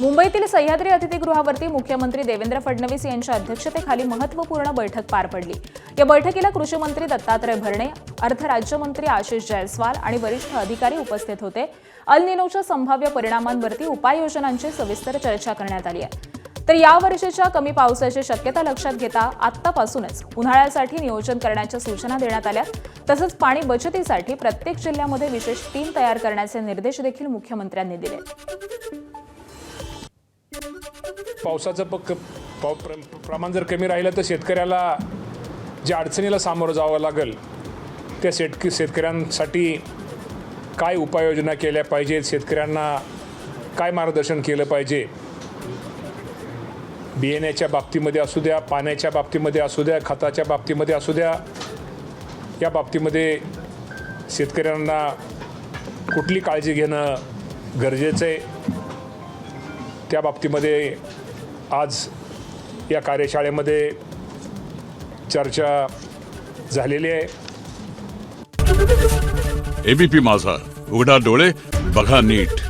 मुंबईतील सह्याद्री अतिथीगृहावरती मुख्यमंत्री देवेंद्र फडणवीस यांच्या अध्यक्षतेखाली महत्त्वपूर्ण बैठक पार पडली। या बैठकीला कृषी मंत्री दत्तात्रय भरणे, अर्थ राज्यमंत्री आशिष जायस्वाल आणि वरिष्ठ अधिकारी उपस्थित होते। अल निनोच्या संभाव्य परिणामांवरती उपाययोजनांची सविस्तर चर्चा करण्यात आली आहे। तर यावर्षीच्या कमी पावसाची शक्यता लक्षात घेता आत्तापासूनच उन्हाळ्यासाठी नियोजन करण्याच्या सूचना देण्यात आल्या। तसंच पाणी बचतीसाठी प्रत्येक जिल्ह्यामध्ये विशेष टीम तयार करण्याचे निर्देश देखील मुख्यमंत्र्यांनी दिले। पावसाचं प्रमाण जर कमी राहिलं तर शेतकऱ्याला ज्या अडचणीला सामोरं जावं लागेल त्या शेतकऱ्यांसाठी काय उपाययोजना केल्या पाहिजेत, शेतकऱ्यांना काय मार्गदर्शन केलं पाहिजे, बियाण्याच्या बाबतीमध्ये असू द्या, पाण्याच्या बाबतीमध्ये असू द्या, खताच्या बाबतीमध्ये असू द्या, या बाबतीमध्ये शेतकऱ्यांना कुठली काळजी घेणं गरजेचं आहे त्या बाबतीमध्ये आज या कार्यशाळेमध्ये चर्चा झालेली आहे। एबीपी माझा, उघडा डोळे बघा नीट।